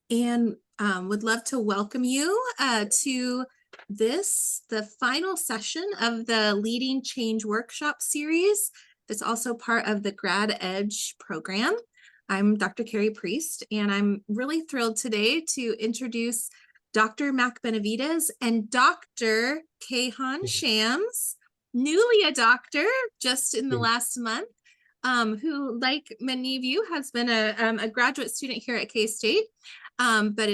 and would love to welcome you to the final session of the Leading Change Workshop series. That's also part of the Grad Edge program. I'm Dr. Carrie Priest, and I'm really thrilled today to introduce Dr. Mac Benavides and Dr. Kayhan Shams, newly a doctor just in the last month, who, like many of you, has been a graduate student here at K-State, but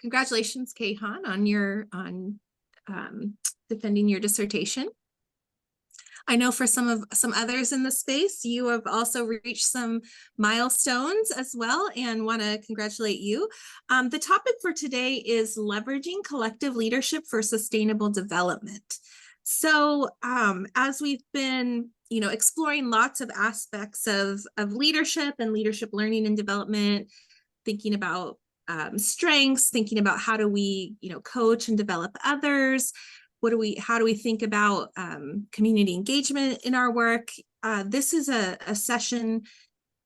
congratulations, Kayhan, on defending your dissertation. I know for some others in the space, you have also reached some milestones as well, and want to congratulate you. The topic for today is leveraging collective leadership for sustainable development. So as we've been exploring lots of aspects of leadership and leadership learning and development, thinking about strengths, thinking about how do we coach and develop others, how do we think about community engagement in our work. This is a session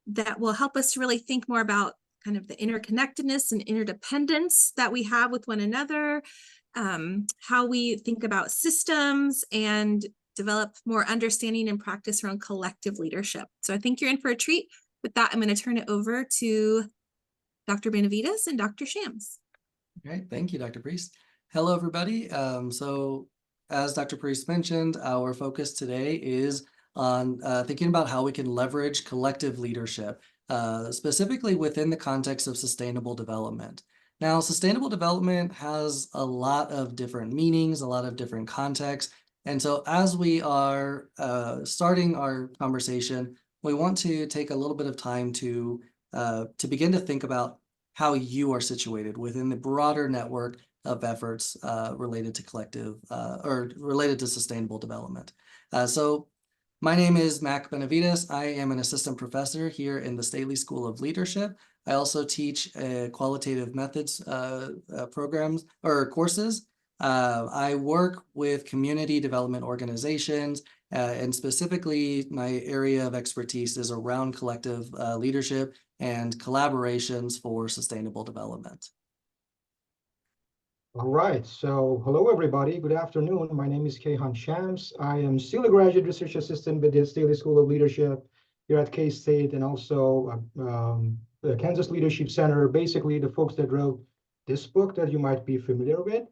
that will help us to really think more about kind of the interconnectedness and interdependence that we have with one another, how we think about systems, and develop more understanding and practice around collective leadership. So I think you're in for a treat. With that, I'm going to turn it over to Dr. Benavides and Dr. Shams. Okay, thank you, Dr. Priest. Hello, everybody. So as Dr. Priest mentioned, our focus today is on thinking about how we can leverage collective leadership, specifically within the context of sustainable development. Now, sustainable development has a lot of different meanings, a lot of different contexts. And so as we are starting our conversation, we want to take a little bit of time to begin to think about how you are situated within the broader network of efforts related to collective or related to sustainable development. So my name is Mac Benavides. I am an assistant professor here in the Staley School of Leadership. I also teach qualitative methods programs or courses. I work with community development organizations, and specifically my area of expertise is around collective leadership and collaborations for sustainable development. All right, so hello everybody, good afternoon. My name is Kayhan Shams. I am still a graduate research assistant with the Staley School of Leadership here at K-State, and also the Kansas Leadership Center, basically the folks that wrote this book that you might be familiar with.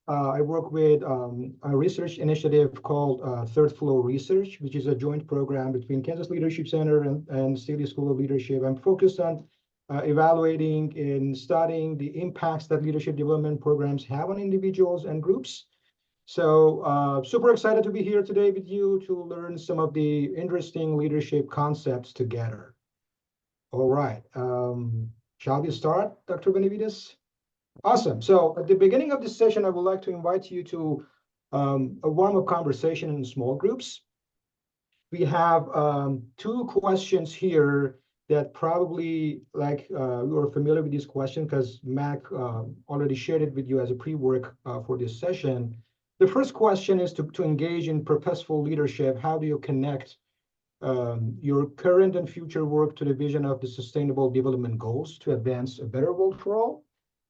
I work with a research initiative called Third Flow Research, which is a joint program between Kansas Leadership Center and Staley School of Leadership. I'm focused on evaluating and studying the impacts that leadership development programs have on individuals and groups. So super excited to be here today with you to learn some of the interesting leadership concepts together. All right, shall we start, Dr. Benavides? Awesome. So at the beginning of this session, I would like to invite you to a warm-up conversation in small groups. We have two questions here that probably, like, you're familiar with this question because Mac already shared it with you as a pre-work for this session. The first question is to engage in purposeful leadership. How do you connect your current and future work to the vision of the Sustainable Development Goals to advance a better world for all?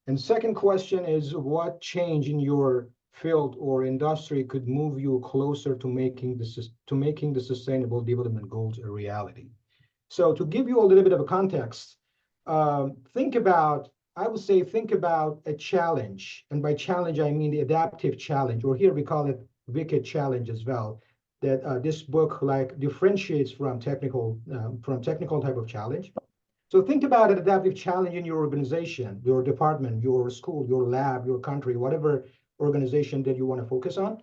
And second question is, what change in your field or industry could move you closer to making the Sustainable Development Goals a reality? So to give you a little bit of a context, think about a challenge. And by challenge, I mean the adaptive challenge, or here we call it wicked challenge as well, that this book differentiates from technical type of challenge. So think about an adaptive challenge in your organization, your department, your school, your lab, your country, whatever organization that you want to focus on.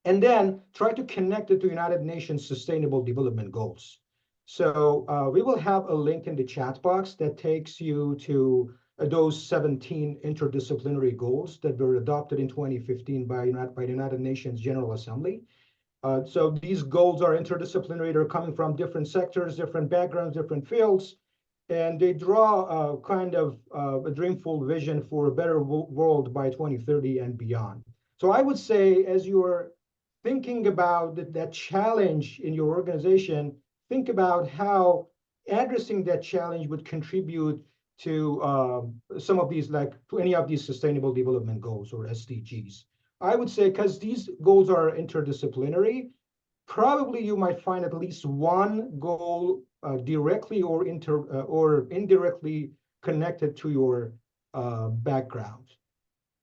And then try to connect it to United Nations Sustainable Development Goals. So we will have a link in the chat box that takes you to those 17 interdisciplinary goals that were adopted in 2015 by the United Nations General Assembly. So these goals are interdisciplinary. They're coming from different sectors, different backgrounds, different fields. And they draw a kind of a dreamful vision for a better world by 2030 and beyond. So I would say, as you're thinking about that challenge in your organization, think about how addressing that challenge would contribute to some of these, like to any of these sustainable development goals or SDGs. I would say because these goals are interdisciplinary, probably you might find at least one goal directly or indirectly connected to your background.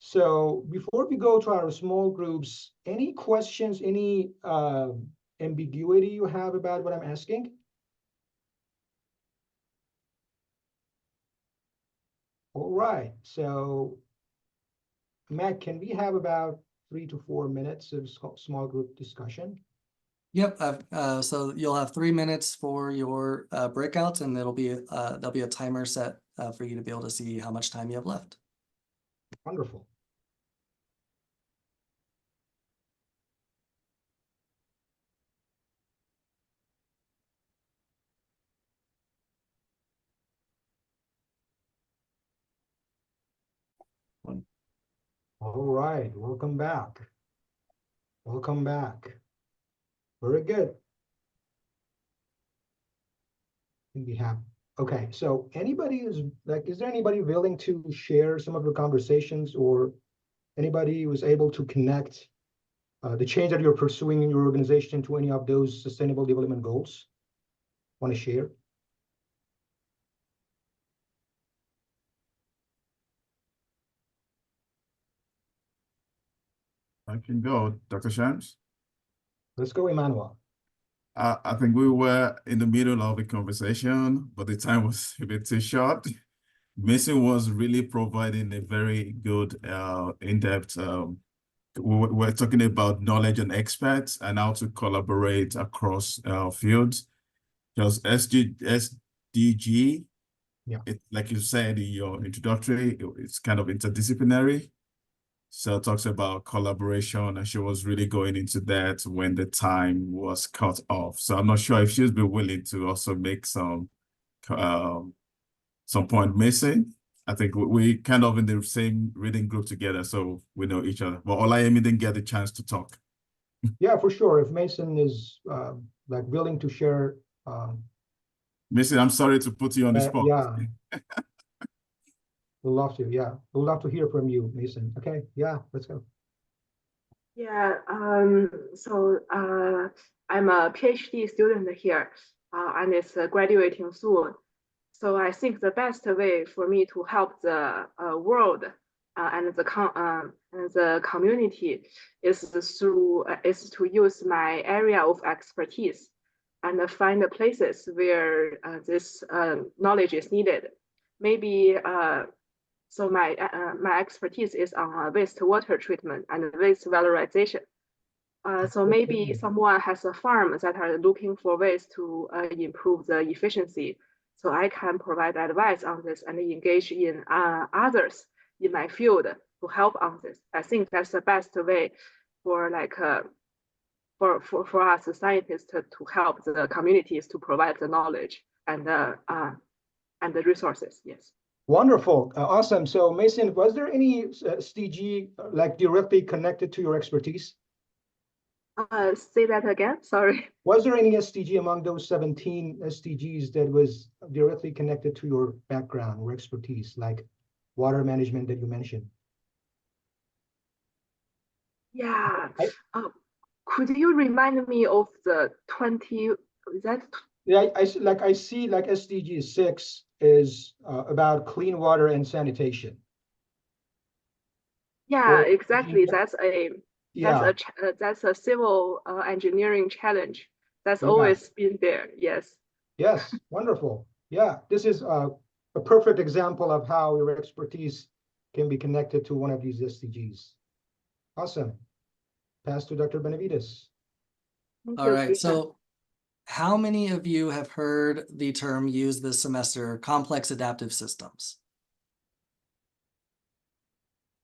So before we go to our small groups, any questions, any ambiguity you have about what I'm asking? All right, so Matt, can we have about 3 to 4 minutes of small group discussion? Yep, so you'll have 3 minutes for your breakouts, and there'll be a timer set for you to be able to see how much time you have left. Wonderful. All right, welcome back. Welcome back. Very good. We have, okay, so anybody is like, is there anybody willing to share some of the conversations, or anybody who is able to connect the change that you're pursuing in your organization to any of those sustainable development goals? Want to share? I can go, Dr. Shams. Let's go, Emmanuel. I think we were in the middle of the conversation, but the time was a bit too short. Mason was really providing a very good, in-depth, we're talking about knowledge and experts and how to collaborate across fields. Just SDG, Yeah. Like you said in your introductory, it's kind of interdisciplinary. So it talks about collaboration, and she was really going into that when the time was cut off. So I'm not sure if she'll be willing to also make some point missing. I think we kind of in the same reading group together, so we know each other. But Olayemi didn't get the chance to talk. Yeah, for sure. If Mason is like willing to share. Mason, I'm sorry to put you on the spot. Yeah. We'd love to, yeah. We'd love to hear from you, Mason. Okay, yeah, let's go. Yeah, so I'm a PhD student here, and it's graduating soon. So I think the best way for me to help the world and the community is to use my area of expertise and find the places where this knowledge is needed. Maybe so my expertise is on wastewater treatment and waste valorization. So maybe someone has a farm that are looking for ways to improve the efficiency. So I can provide advice on this and engage in others in my field to help on this. I think that's the best way for like for us scientists to help the communities to provide the knowledge and the resources. Yes. Wonderful, awesome. So Mason, was there any SDG like directly connected to your expertise? Say that again, sorry. Was there any SDG among those 17 SDGs that was directly connected to your background or expertise, like water management that you mentioned? Yeah, could you remind me of the 20, is that? Yeah, I see like SDG 6 is about clean water and sanitation. Yeah, Or, exactly. yeah. That's a civil engineering challenge. That's Yeah. always been there. Yes. Yes, wonderful. Yeah, this is a perfect example of how your expertise can be connected to one of these SDGs. Awesome. Pass to Dr. Benavides. All right, so how many of you have heard the term used this semester, complex adaptive systems?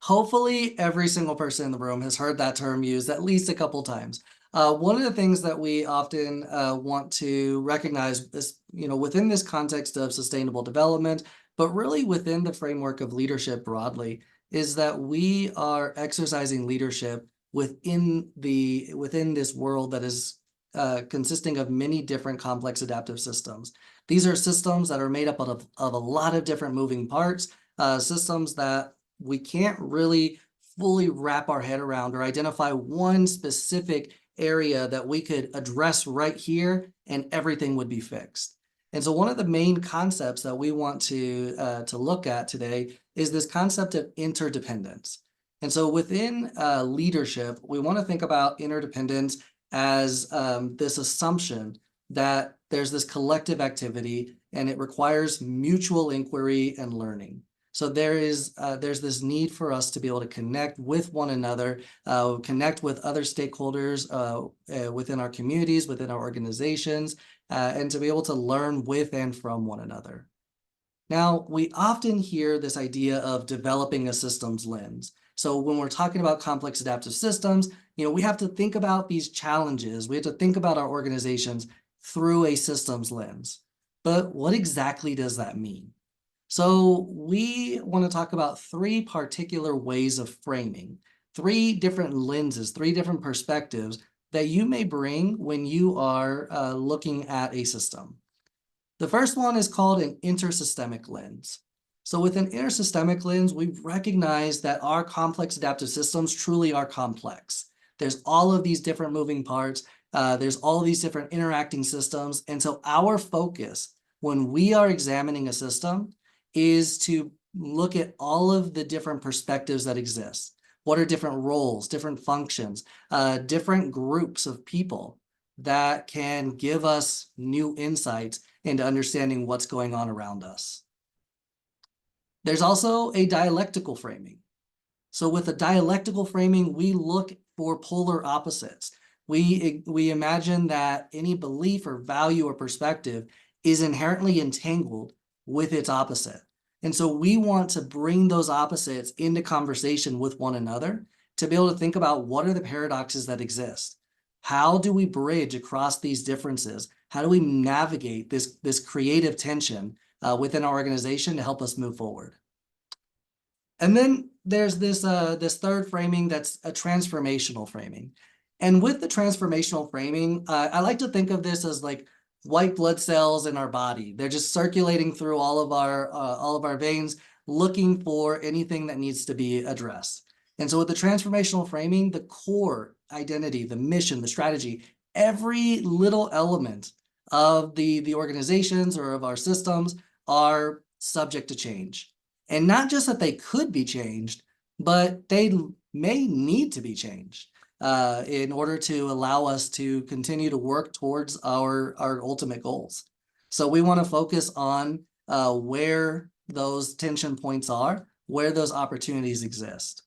Hopefully every single person in the room has heard that term used at least a couple times. One of the things that we often want to recognize is, within this context of sustainable development, but really within the framework of leadership broadly, is that we are exercising leadership within this world that is consisting of many different complex adaptive systems. These are systems that are made up of a lot of different moving parts, systems that we can't really fully wrap our head around or identify one specific area that we could address right here and everything would be fixed. And so one of the main concepts that we want to look at today is this concept of interdependence. And so within leadership, we want to think about interdependence as this assumption that there's this collective activity and it requires mutual inquiry and learning. So there's this need for us to be able to connect with one another, connect with other stakeholders within our communities, within our organizations, and to be able to learn with and from one another. Now, we often hear this idea of developing a systems lens. So when we're talking about complex adaptive systems, we have to think about these challenges. We have to think about our organizations through a systems lens. But what exactly does that mean? So we want to talk about three particular ways of framing, three different lenses, three different perspectives that you may bring when you are looking at a system. The first one is called an intersystemic lens. So with an intersystemic lens, we recognize that our complex adaptive systems truly are complex. There's all of these different moving parts. There's all these different interacting systems. And so our focus when we are examining a system is to look at all of the different perspectives that exist. What are different roles, different functions, different groups of people that can give us new insights into understanding what's going on around us. There's also a dialectical framing. So with a dialectical framing, we look for polar opposites. We imagine that any belief or value or perspective is inherently entangled with its opposite. And so we want to bring those opposites into conversation with one another to be able to think about what are the paradoxes that exist. How do we bridge across these differences? How do we navigate this creative tension within our organization to help us move forward? And then there's this third framing that's a transformational framing. And with the transformational framing, I like to think of this as like white blood cells in our body. They're just circulating through all of our veins, looking for anything that needs to be addressed. And so with the transformational framing, the core identity, the mission, the strategy, every little element of the organizations or of our systems are subject to change. And not just that they could be changed, but they may need to be changed in order to allow us to continue to work towards our ultimate goals. So we want to focus on where those tension points are, where those opportunities exist.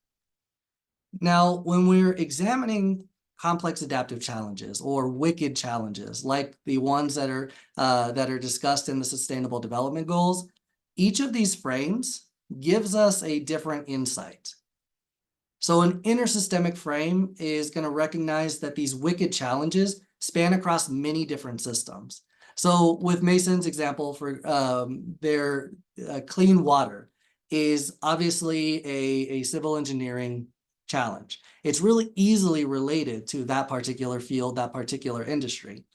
Now, when we're examining complex adaptive challenges or wicked challenges, like the ones that are discussed in the Sustainable Development Goals, each of these frames gives us a different insight. So an intersystemic frame is going to recognize that these wicked challenges span across many different systems. So with Mason's example for their clean water is obviously a civil engineering challenge. It's really easily related to that particular field, that particular industry.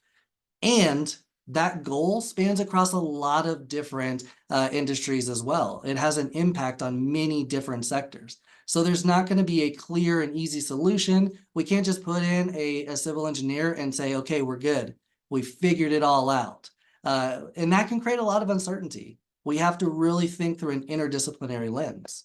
And that goal spans across a lot of different industries as well. It has an impact on many different sectors. So there's not going to be a clear and easy solution. We can't just put in a civil engineer and say, okay, we're good. We figured it all out. And that can create a lot of uncertainty. We have to really think through an interdisciplinary lens.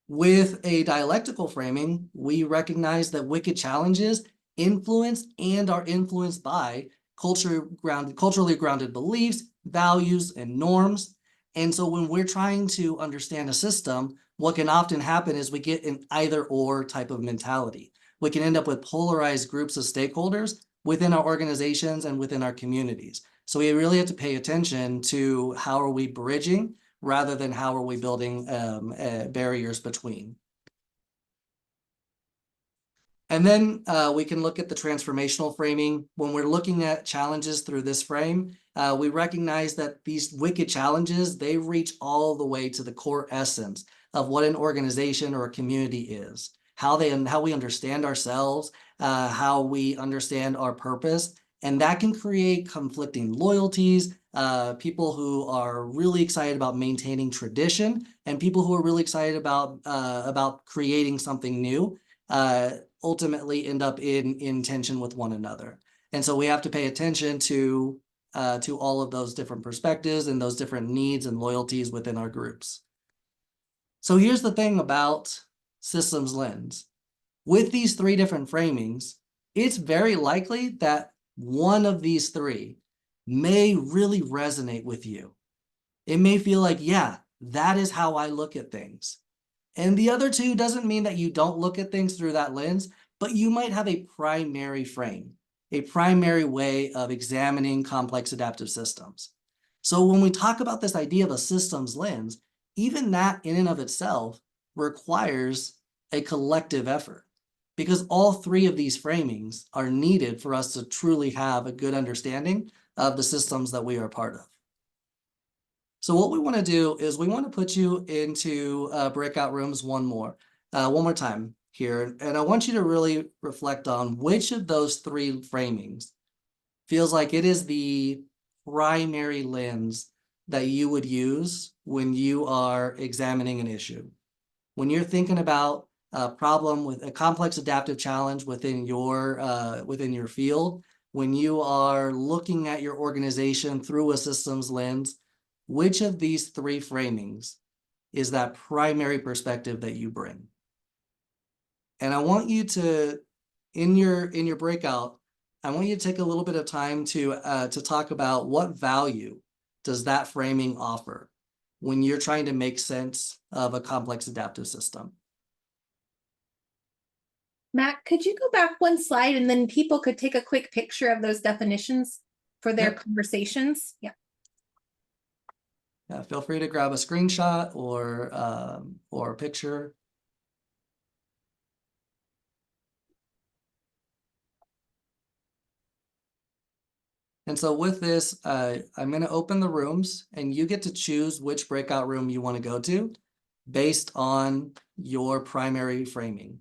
With a dialectical framing, we recognize that wicked challenges influence and are influenced by culturally grounded beliefs, values, and norms. And so when we're trying to understand a system, what can often happen is we get an either-or type of mentality. We can end up with polarized groups of stakeholders within our organizations and within our communities. So we really have to pay attention to how are we bridging rather than how are we building barriers between. And then we can look at the transformational framing. When we're looking at challenges through this frame, we recognize that these wicked challenges, they reach all the way to the core essence of what an organization or a community is. how we understand ourselves, how we understand our purpose. And that can create conflicting loyalties, people who are really excited about maintaining tradition, and people who are really excited about creating something new, ultimately end up in tension with one another. And so we have to pay attention to all of those different perspectives and those different needs and loyalties within our groups. So here's the thing about systems lens. With these three different framings, it's very likely that one of these three may really resonate with you. It may feel like, yeah, that is how I look at things. And the other two doesn't mean that you don't look at things through that lens, but you might have a primary frame, a primary way of examining complex adaptive systems. So when we talk about this idea of a systems lens, even that in and of itself requires a collective effort, because all three of these framings are needed for us to truly have a good understanding of the systems that we are part of. So what we want to do is we want to put you into breakout rooms one more time here. And I want you to really reflect on which of those three framings feels like it is the primary lens that you would use when you are examining an issue. When you're thinking about a problem with a complex adaptive challenge within your field, when you are looking at your organization through a systems lens, which of these three framings is that primary perspective that you bring? And I want you to, in your breakout, I want you to take a little bit of time to talk about what value does that framing offer when you're trying to make sense of a complex adaptive system. Matt, could you go back one slide and then people could take a quick picture of those definitions for their Yep. conversations? Yeah. Feel free to grab a screenshot or a picture. And so with this, I'm going to open the rooms and you get to choose which breakout room you want to go to based on your primary framing.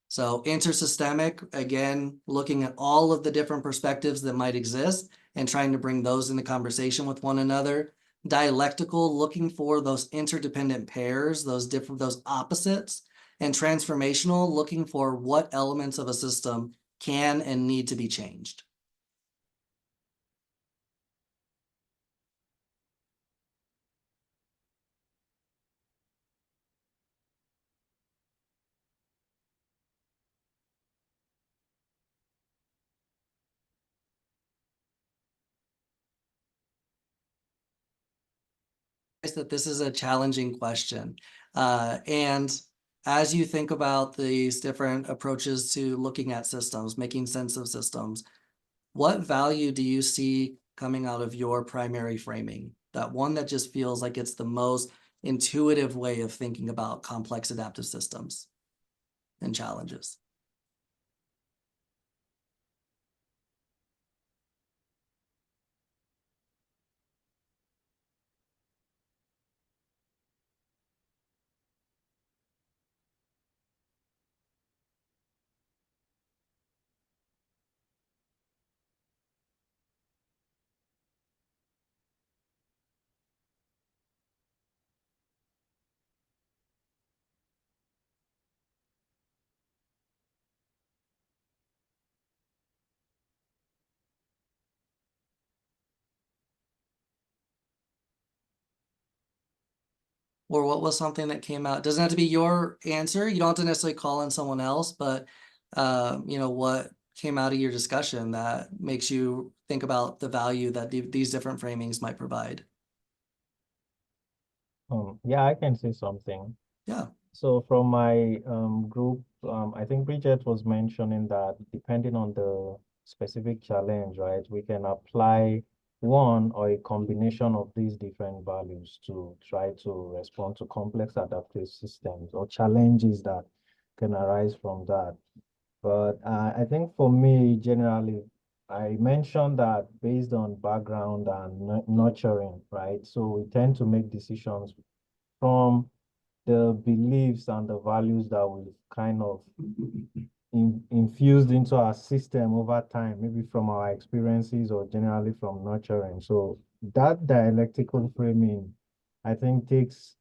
So intersystemic, again, looking at all of the different perspectives that might exist and trying to bring those into conversation with one another. Dialectical, looking for those interdependent pairs, those opposites. And transformational, looking for what elements of a system can and need to be changed. That this is a challenging question. And as you think about these different approaches to looking at systems, making sense of systems, what value do you see coming out of your primary framing? That one that just feels like it's the most intuitive way of thinking about complex adaptive systems and challenges. Or what was something that came out? It doesn't have to be your answer. You don't have to necessarily call in someone else, but what came out of your discussion that makes you think about the value that these different framings might provide. Yeah, I can say something. Yeah. So from my group, I think Bridget was mentioning that depending on the specific challenge, right, we can apply one or a combination of these different values to try to respond to complex adaptive systems or challenges that can arise from that. But I think for me, generally, I mentioned that based on background and nurturing, right? So we tend to make decisions from the beliefs and the values that we've kind of infused into our system over time, maybe from our experiences or generally from nurturing. So that dialectical framing, I think, takes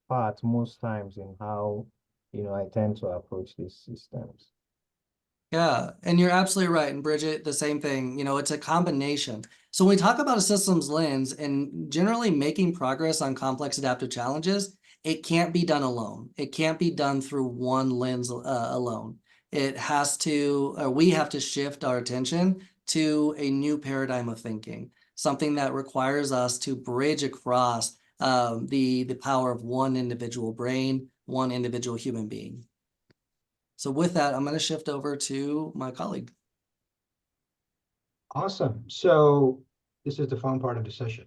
part most times in how, I tend to approach these systems. Yeah, and you're absolutely right. And Bridget, the same thing, it's a combination. So when we talk about a systems lens and generally making progress on complex adaptive challenges, it can't be done alone. It can't be done through one lens alone. It has to, we have to shift our attention to a new paradigm of thinking, something that requires us to bridge across the power of one individual brain, one individual human being. So with that, I'm going to shift over to my colleague. Awesome. So this is the fun part of the session.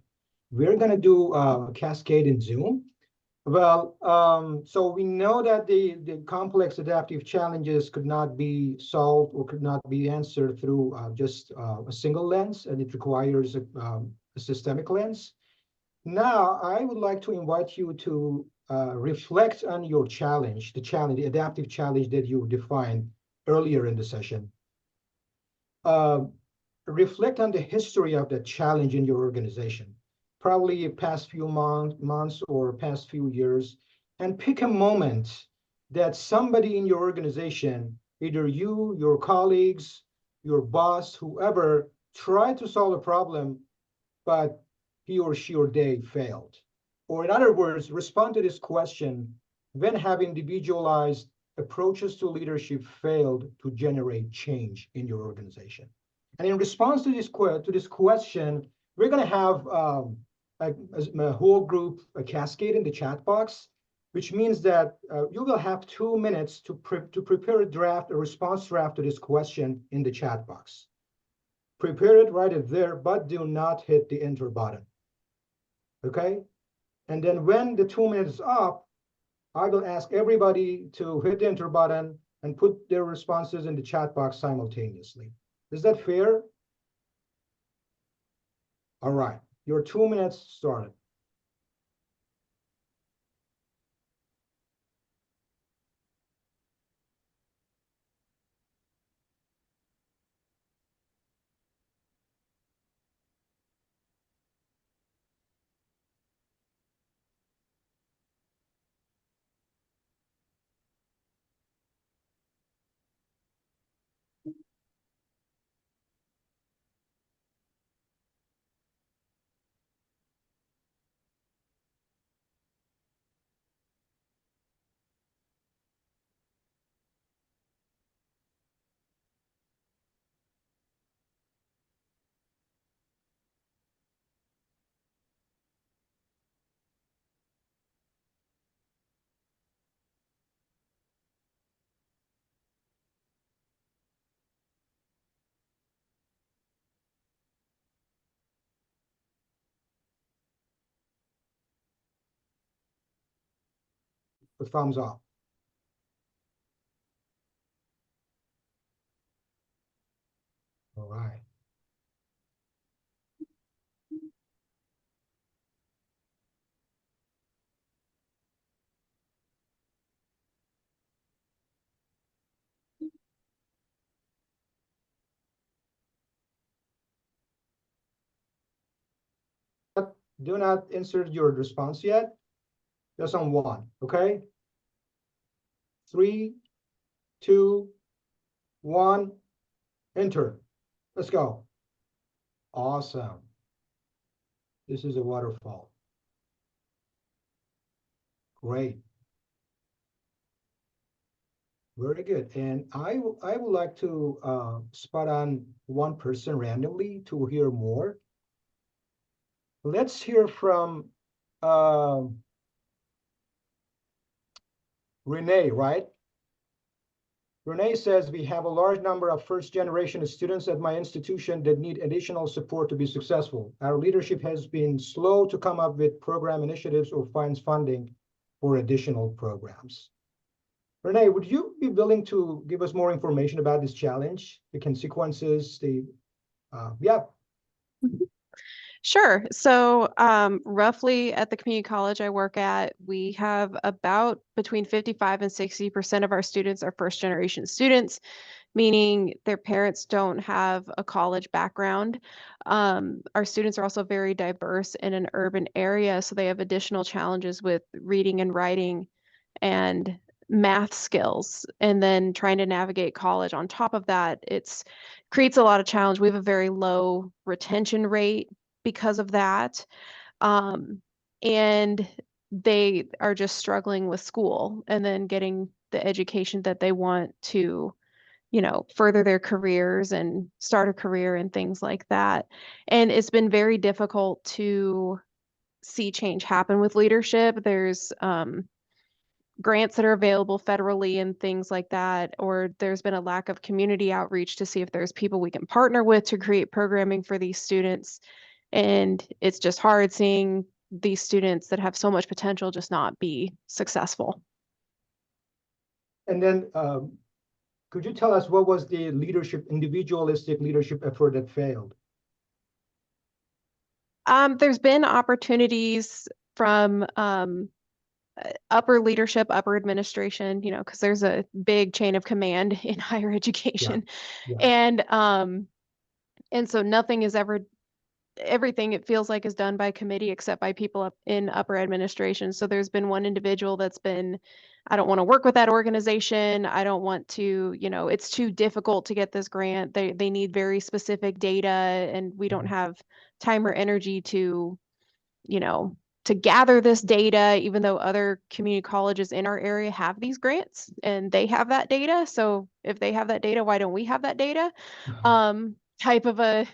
We're going to do a cascade in Zoom. Well, so we know that the complex adaptive challenges could not be solved or could not be answered through just a single lens, and it requires a systemic lens. Now, I would like to invite you to reflect on your challenge, the adaptive challenge that you defined earlier in the session. Reflect on the history of that challenge in your organization, probably past few months or past few years, and pick a moment that somebody in your organization, either you, your colleagues, your boss, whoever, tried to solve a problem, but he or she or they failed. Or in other words, respond to this question: when have individualized approaches to leadership failed to generate change in your organization? And in response to this question, we're going to have a whole group a cascade in the chat box, which means that you will have 2 minutes to prepare a response draft to this question in the chat box. Prepare it, write it there, but do not hit the enter button. Okay? And then when the 2 minutes is up, I will ask everybody to hit the enter button and put their responses in the chat box simultaneously. Is that fair? All right, your 2 minutes started. The thumbs up. All right. Do not insert your response yet. Just on 1, okay? 3, 2, 1, enter. Let's go. Awesome. This is a waterfall. Great. Very good. And I would like to spot on one person randomly to hear more. Let's hear from Renee, right? Renee says, we have a large number of first-generation students at my institution that need additional support to be successful. Our leadership has been slow to come up with program initiatives or find funding for additional programs. Renee, would you be willing to give us more information about this challenge, the consequences, yeah. Sure. So, roughly at the community college I work at, we have about between 55 and 60% of our students are first generation students, meaning their parents don't have a college background. Our students are also very diverse in an urban area, so they have additional challenges with reading and writing and math skills. And then trying to navigate college on top of that, it's creates a lot of challenge. We have a very low retention rate because of that. And they are just struggling with school and then getting the education that they want to, further their careers and start a career and things like that. And it's been very difficult to see change happen with leadership. There's grants that are available federally and things like that, or there's been a lack of community outreach to see if there's people we can partner with to create programming for these students. And it's just hard seeing these students that have so much potential just not be successful. And then could you tell us what was the individualistic leadership effort that failed? There's been opportunities from upper leadership, upper administration, because there's a big chain of command in higher education. Yeah. And so nothing is ever, everything it feels like is done by committee except by people up in upper administration. So there's been one individual that's been, I don't want to work with that organization. I don't want to, it's too difficult to get this grant. They need very specific data, and we don't have time or energy to, to gather this data, even though other community colleges in our area have these grants and they have that data. So if they have that data, why don't we have that data? Type of a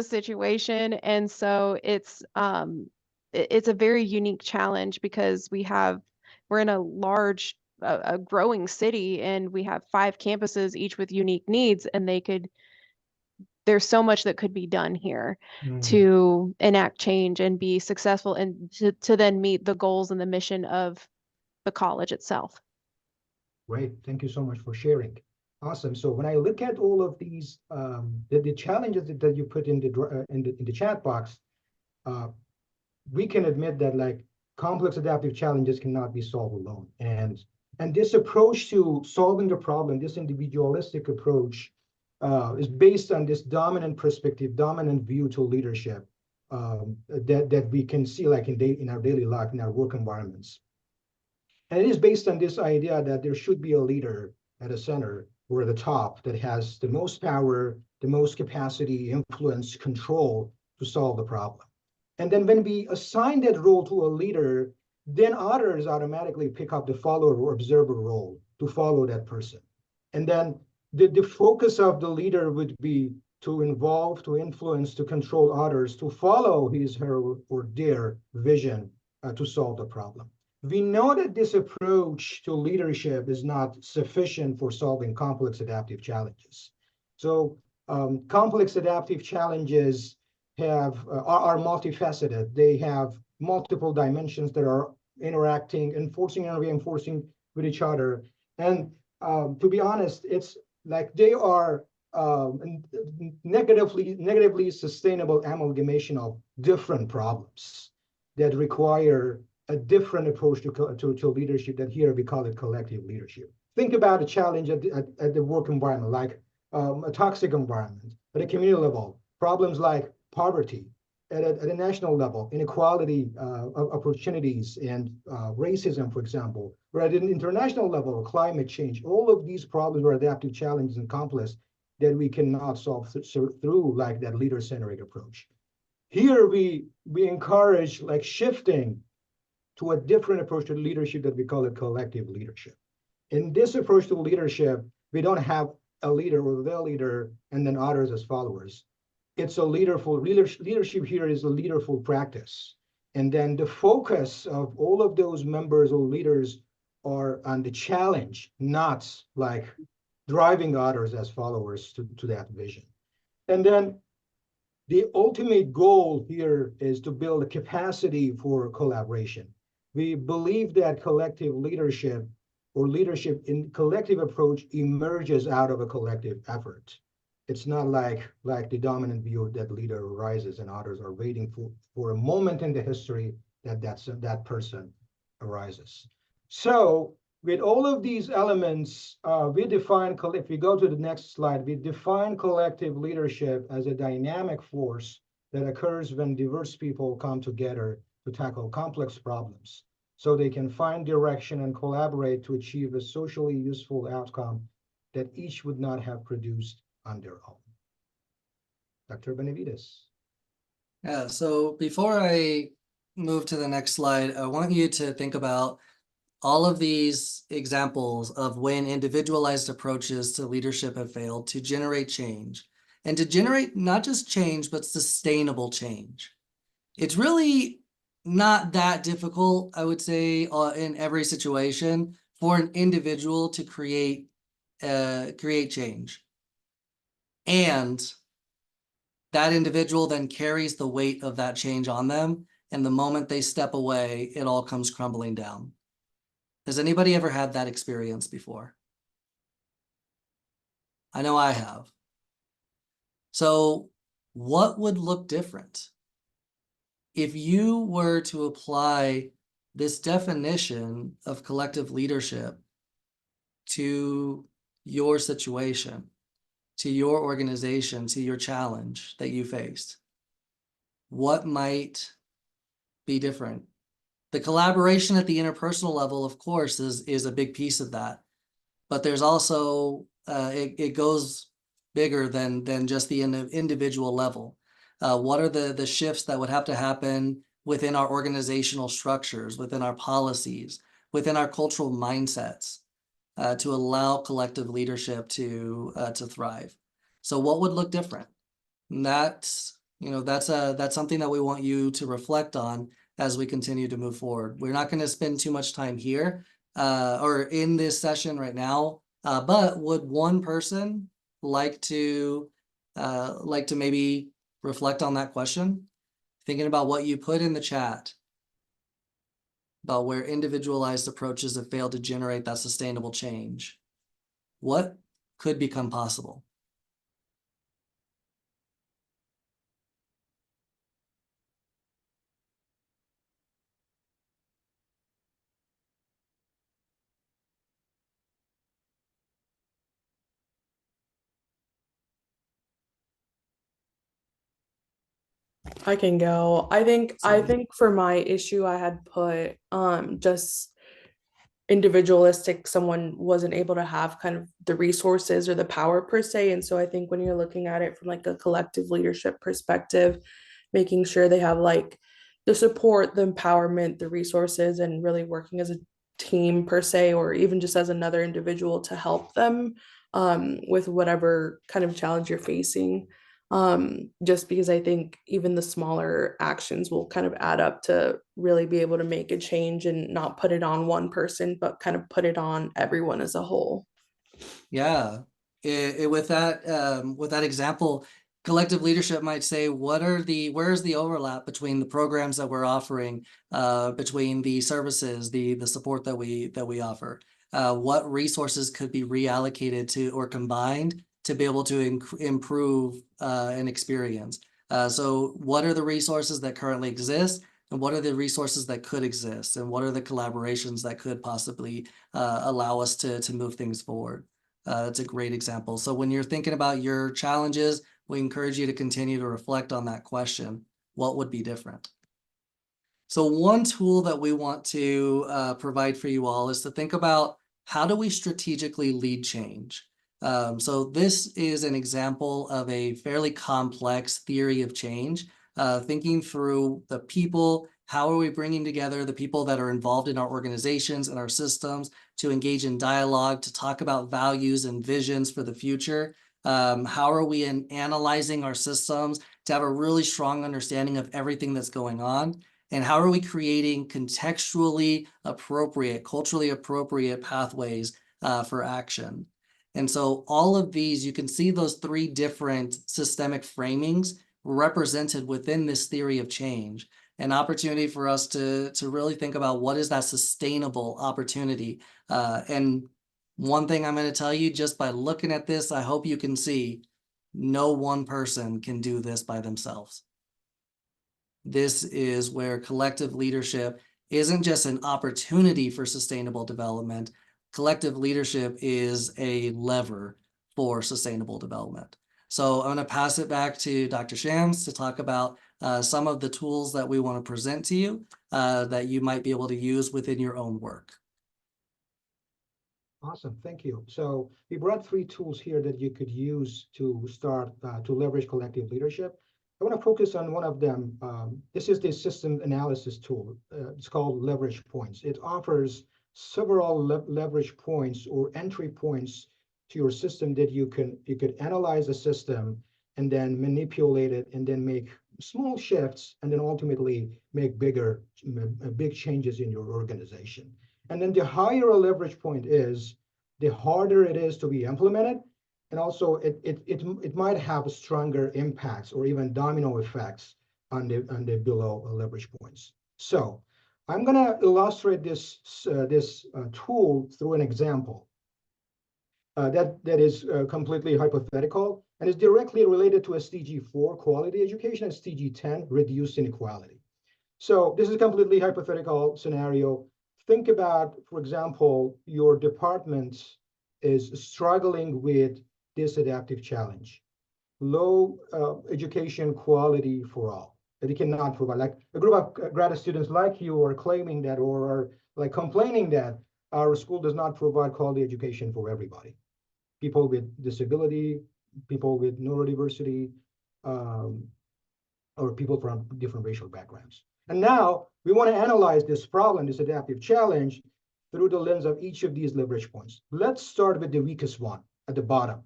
situation. And so it's a very unique challenge because we're in a large a growing city, and we have 5 campuses, each with unique needs, and there's so much that could be done here to enact change and be successful and to then meet the goals and the mission of the college itself. Great, thank you so much for sharing. Awesome. So when I look at all of these, the challenges that you put in the chat box, we can admit that like complex adaptive challenges cannot be solved alone. And this approach to solving the problem, this individualistic approach, is based on this dominant perspective, dominant view to leadership that we can see like in our daily life, in our work environments. And it is based on this idea that there should be a leader at the center or at the top that has the most power, the most capacity, influence, control to solve the problem. And then when we assign that role to a leader, then others automatically pick up the follower or observer role to follow that person. And then the focus of the leader would be to involve, to influence, to control others, to follow his, her, or their vision to solve the problem. We know that this approach to leadership is not sufficient for solving complex adaptive challenges. So complex adaptive challenges are multifaceted. They have multiple dimensions that are interacting, enforcing and reinforcing with each other. And to be honest, it's like they are negatively sustainable amalgamation of different problems that require a different approach to leadership, that here we call it collective leadership. Think about a challenge at the work environment, like a toxic environment, at a community level, problems like poverty, at a national level, inequality of opportunities and racism, for example, or at an international level, climate change. All of these problems are adaptive challenges and complex that we cannot solve through like that leader-centric approach. Here we encourage like shifting to a different approach to leadership that we call it collective leadership. In this approach to leadership, we don't have a leader or the leader and then others as followers. It's a leadership here is a leaderful practice. And then the focus of all of those members or leaders are on the challenge, not like driving others as followers to that vision. And then the ultimate goal here is to build a capacity for collaboration. We believe that collective leadership or leadership in collective approach emerges out of a collective effort. It's not like the dominant view that leader arises and others are waiting for a moment in the history that person arises. So with all of these elements, we define, if we go to the next slide, we define collective leadership as a dynamic force that occurs when diverse people come together to tackle complex problems, so they can find direction and collaborate to achieve a socially useful outcome that each would not have produced on their own. Dr. Benavides. Yeah, so before I move to the next slide, I want you to think about all of these examples of when individualized approaches to leadership have failed to generate change, and to generate not just change, but sustainable change. It's really not that difficult, I would say, in every situation for an individual to create change. And that individual then carries the weight of that change on them. And the moment they step away, it all comes crumbling down. Has anybody ever had that experience before? I know I have. So what would look different if you were to apply this definition of collective leadership to your situation, to your organization, to your challenge that you faced? What might be different? The collaboration at the interpersonal level, of course, is a big piece of that. But there's also, it goes bigger than just the individual level. What are the shifts that would have to happen within our organizational structures, within our policies, within our cultural mindsets, to allow collective leadership to thrive? So what would look different? And that's something that we want you to reflect on as we continue to move forward. We're not going to spend too much time here or in this session right now, but would one person like to maybe reflect on that question? Thinking about what you put in the chat about where individualized approaches have failed to generate that sustainable change. What could become possible? I can go. I think for my issue I had put just individualistic, someone wasn't able to have kind of the resources or the power per se. And so I think when you're looking at it from like a collective leadership perspective, making sure they have like the support, the empowerment, the resources, and really working as a team per se, or even just as another individual to help them with whatever kind of challenge you're facing. Just because I think even the smaller actions will kind of add up to really be able to make a change and not put it on one person, but kind of put it on everyone as a whole. Yeah, with that example, collective leadership might say, where's the overlap between the programs that we're offering, between the services, the support that we offer? What resources could be reallocated to or combined to be able to improve an experience? So what are the resources that currently exist, and what are the resources that could exist, and what are the collaborations that could possibly allow us to move things forward? That's a great example. So when you're thinking about your challenges, we encourage you to continue to reflect on that question. What would be different? So one tool that we want to provide for you all is to think about, how do we strategically lead change? So this is an example of a fairly complex theory of change, thinking through the people. How are we bringing together the people that are involved in our organizations and our systems to engage in dialogue, to talk about values and visions for the future? How are we analyzing our systems to have a really strong understanding of everything that's going on? And how are we creating contextually appropriate, culturally appropriate pathways for action? And so all of these, you can see those three different systemic framings represented within this theory of change. An opportunity for us to really think about, what is that sustainable opportunity? And one thing I'm going to tell you, just by looking at this, I hope you can see No one person can do this by themselves. This is where collective leadership isn't just an opportunity for sustainable development. Collective leadership is a lever for sustainable development. So I'm going to pass it back to Dr. Shams to talk about some of the tools that we want to present to you that you might be able to use within your own work. Awesome, thank you. So we brought 3 tools here that you could use to start to leverage collective leadership. I want to focus on one of them. This is the system analysis tool. It's called Leverage Points. It offers several leverage points or entry points to your system that you could analyze the system and then manipulate it and then make small shifts and then ultimately make big changes in your organization. And then the higher a leverage point is, the harder it is to be implemented. And also it might have stronger impacts or even domino effects on the below leverage points. So I'm gonna illustrate this tool through an example that is completely hypothetical and is directly related to SDG 4, quality education, and SDG 10, reduce inequality. So this is a completely hypothetical scenario. Think about, for example, your department is struggling with this adaptive challenge, low education quality for all, that it cannot provide. Like a group of graduate students like you are claiming that, or are like complaining that our school does not provide quality education for everybody. People with disability, people with neurodiversity, or people from different racial backgrounds. And now we want to analyze this problem, this adaptive challenge, through the lens of each of these leverage points. Let's start with the weakest one at the bottom,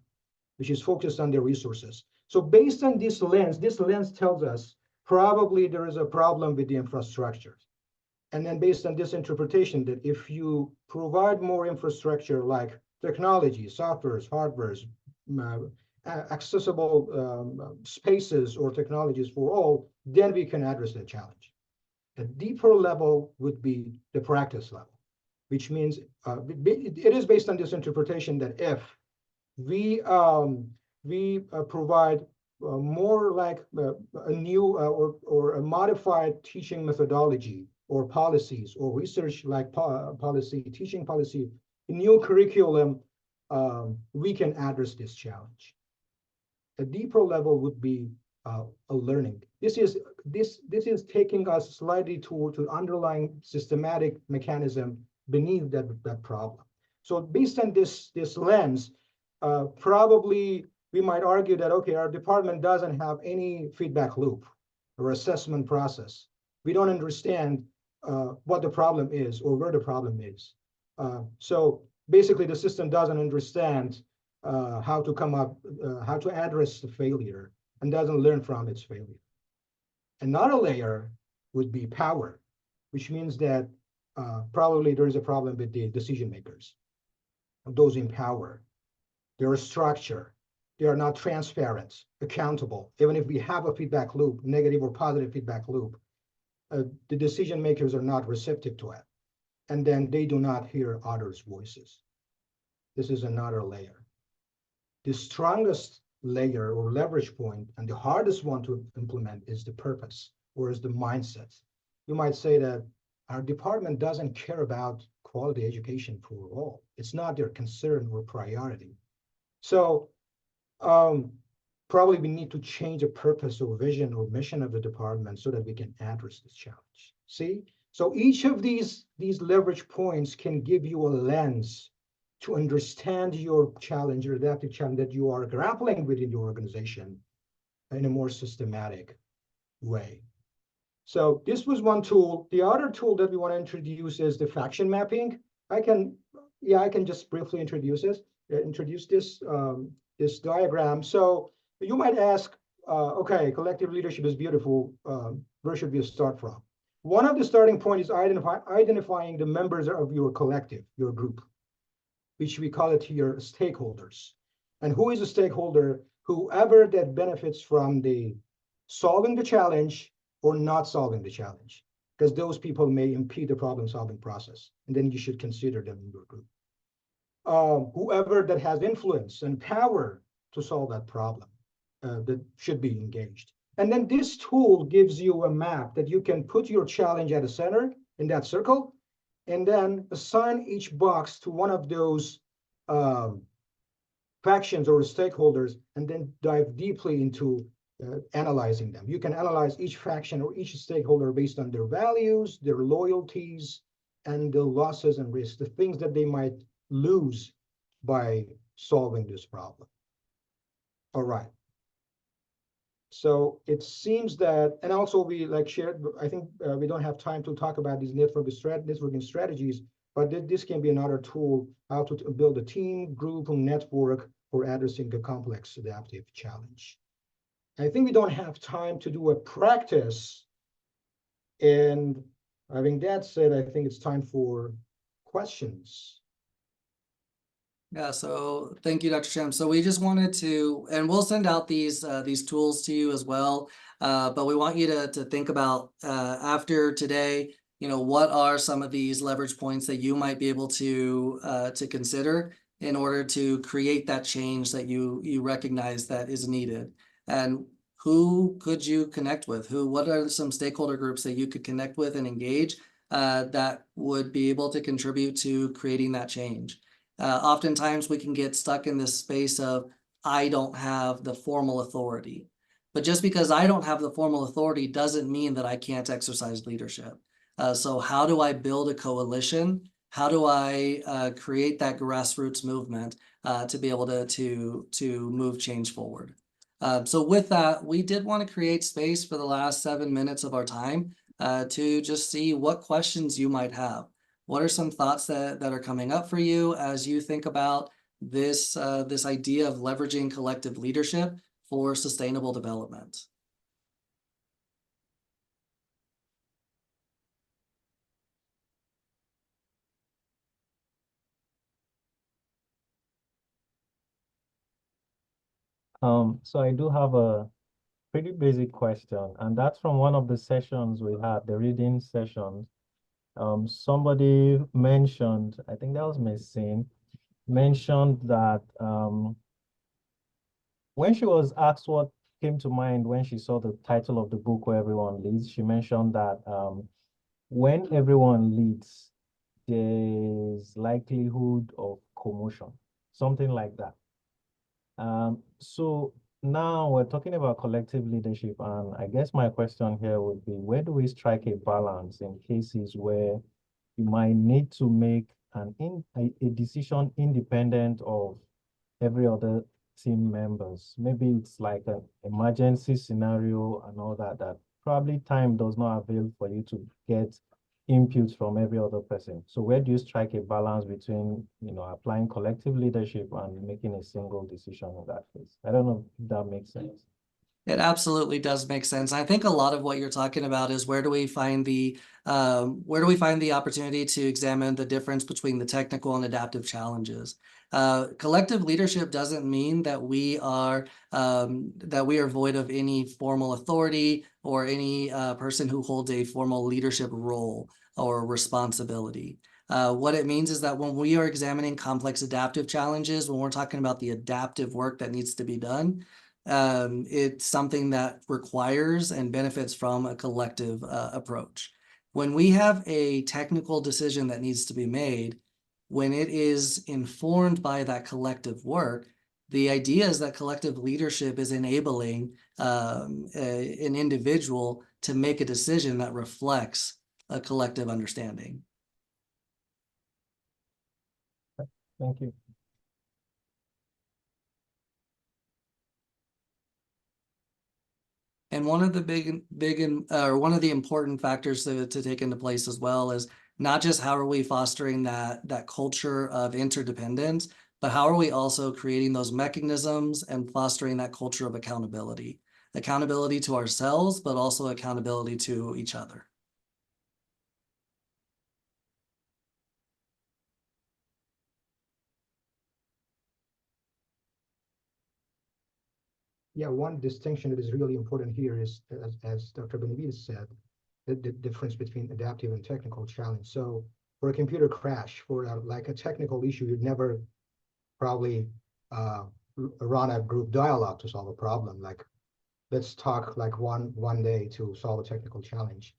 which is focused on the resources. So based on this lens tells us probably there is a problem with the infrastructure. And then based on this interpretation, that if you provide more infrastructure like technology, softwares, hardwares, accessible spaces or technologies for all, then we can address that challenge. A deeper level would be the practice level, which means it is based on this interpretation that if we provide more like a new or a modified teaching methodology or policies or research like policy, teaching policy, a new curriculum, we can address this challenge. A deeper level would be a learning. This is taking us slightly to underlying systematic mechanism beneath that problem. So based on this lens, probably we might argue that, okay, our department doesn't have any feedback loop or assessment process. We don't understand what the problem is or where the problem is. So basically the system doesn't understand how to come up, how to address the failure, and doesn't learn from its failure. Another layer would be power, which means that probably there is a problem with the decision makers, those in power. Their structure, they are not transparent, accountable. Even if we have a feedback loop, negative or positive feedback loop, the decision makers are not receptive to it. And then they do not hear others' voices. This is another layer. The strongest layer or leverage point, and the hardest one to implement, is the purpose, or is the mindset. You might say that our department doesn't care about quality education for all. It's not their concern or priority. So probably we need to change the purpose or vision or mission of the department so that we can address this challenge. See? So each of these leverage points can give you a lens to understand your challenge, your adaptive challenge that you are grappling with in your organization in a more systematic way. So this was one tool. The other tool that we want to introduce is the faction mapping. I can just briefly introduce this. This diagram. So you might ask, okay, collective leadership is beautiful. Where should we start from? One of the starting points is identifying the members of your collective, your group, which we call it here stakeholders. And who is a stakeholder? Whoever that benefits from the solving the challenge or not solving the challenge, because those people may impede the problem-solving process, and then you should consider them in your group. Whoever that has influence and power to solve that problem. that should be engaged. And then this tool gives you a map that you can put your challenge at the center in that circle, and then assign each box to one of those factions or stakeholders, and then dive deeply into analyzing them. You can analyze each faction or each stakeholder based on their values, their loyalties, and the losses and risks, the things that they might lose by solving this problem. All right. So it seems that, and also we like shared, I think we don't have time to talk about these networking strategies, but this can be another tool how to build a team, group, and network for addressing a complex adaptive challenge. I think we don't have time to do a practice. And having that said, I think it's time for questions. Yeah, so thank you, Dr. Shams. So we just wanted to, and we'll send out these tools to you as well. But we want you to think about after today, what are some of these leverage points that you might be able to consider in order to create that change that you recognize that is needed. And who could you connect with? What are some stakeholder groups that you could connect with and engage that would be able to contribute to creating that change? Oftentimes we can get stuck in this space of, I don't have the formal authority. But just because I don't have the formal authority doesn't mean that I can't exercise leadership. So how do I build a coalition? How do I create that grassroots movement to be able to move change forward? So with that, we did want to create space for the last 7 minutes of our time to just see what questions you might have. What are some thoughts that are coming up for you as you think about this idea of leveraging collective leadership for sustainable development? So I do have a pretty basic question, and that's from one of the sessions we had, the reading sessions. Somebody mentioned, I think that was Maxine, mentioned that when she was asked what came to mind when she saw the title of the book, Where Everyone Leads, she mentioned that when everyone leads, there's likelihood of commotion, something like that. So now we're talking about collective leadership, and I guess my question here would be, where do we strike a balance in cases where you might need to make a decision independent of every other team members? Maybe it's like an emergency scenario and all that, that probably time does not avail for you to get input from every other person. So where do you strike a balance between, applying collective leadership and making a single decision in that case? I don't know if that makes sense. It absolutely does make sense. I think a lot of what you're talking about is where do we find the opportunity to examine the difference between the technical and adaptive challenges. Collective leadership doesn't mean that we are void of any formal authority or any person who holds a formal leadership role or responsibility. What it means is that when we are examining complex adaptive challenges, when we're talking about the adaptive work that needs to be done, it's something that requires and benefits from a collective approach. When we have a technical decision that needs to be made, when it is informed by that collective work, the idea is that collective leadership is enabling an individual to make a decision that reflects a collective understanding. Thank you. And one of the one of the important factors to take into place as well is not just how are we fostering that culture of interdependence, but how are we also creating those mechanisms and fostering that culture of accountability to ourselves, but also accountability to each other. Yeah, one distinction that is really important here is, as Dr. Benavides said, the difference between adaptive and technical challenge. So for a computer crash, for like a technical issue, you'd never probably run a group dialogue to solve a problem. Like, let's talk like one day to solve a technical challenge.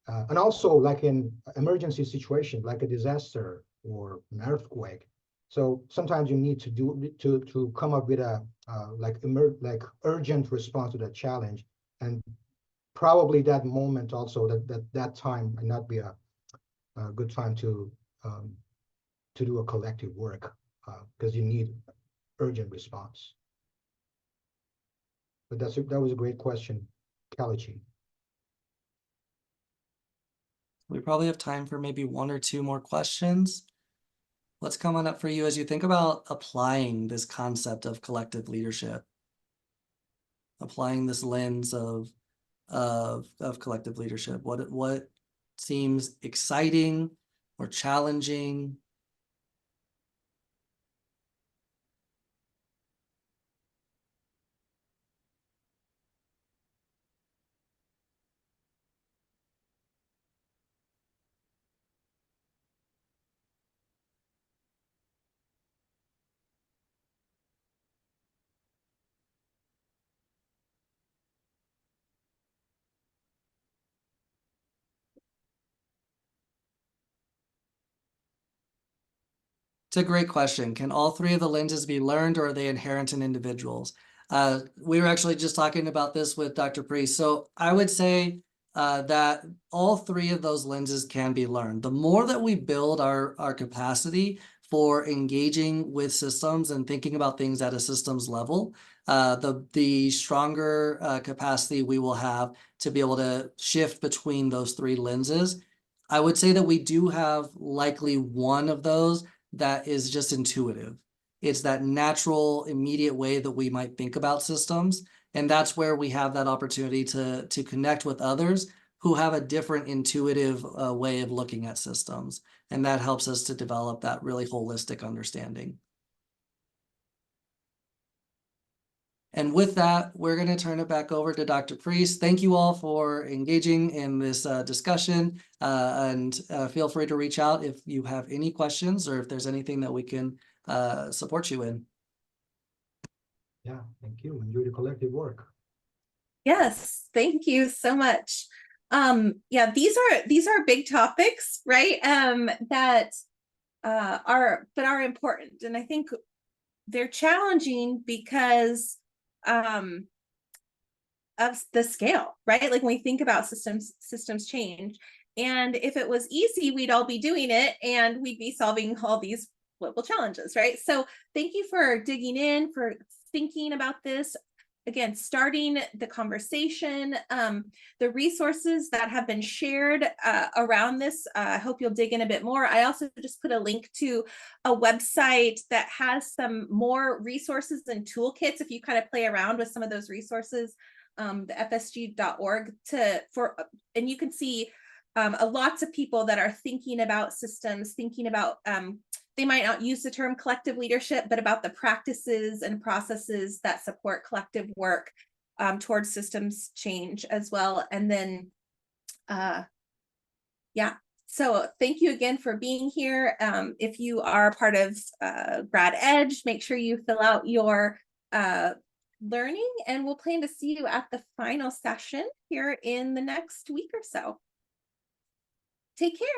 And also like in emergency situation, like a disaster or an earthquake. So sometimes you need to come up with a like urgent response to that challenge. And probably that moment also that time might not be a good time to do a collective work because you need urgent response. But that was a great question, Kalichi. We probably have time for maybe 1 or 2 more questions. What's coming up for you as you think about applying this concept of collective leadership? Applying this lens of collective leadership. What seems exciting or challenging? It's a great question. Can all 3 of the lenses be learned, or are they inherent in individuals? We were actually just talking about this with Dr. Priest. So I would say that all 3 of those lenses can be learned. The more that we build our capacity for engaging with systems and thinking about things at a systems level, the stronger capacity we will have to be able to shift between those 3 lenses. I would say that we do have likely one of those that is just intuitive. It's that natural, immediate way that we might think about systems. And that's where we have that opportunity to connect with others who have a different intuitive way of looking at systems. And that helps us to develop that really holistic understanding. And with that, we're going to turn it back over to Dr. Priest. Thank you all for engaging in this discussion, and feel free to reach out if you have any questions or if there's anything that we can support you in. Yeah, thank you. Enjoy the collective work. Yes, thank you so much. Yeah, these are big topics, right? That are important. And I think they're challenging because of the scale, right? Like when we think about systems change, and if it was easy, we'd all be doing it and we'd be solving all these global challenges, right? So thank you for digging in, for thinking about this. Again, starting the conversation, the resources that have been shared around this, I hope you'll dig in a bit more. I also just put a link to a website that has some more resources and toolkits if you kind of play around with some of those resources, the fsg.org, and you can see lots of people that are thinking about systems, thinking about they might not use the term collective leadership, but about the practices and processes that support collective work towards systems change as well. And then, yeah, so thank you again for being here. If you are part of Grad Edge, make sure you fill out your learning, and we'll plan to see you at the final session here in the next week or so. Take care.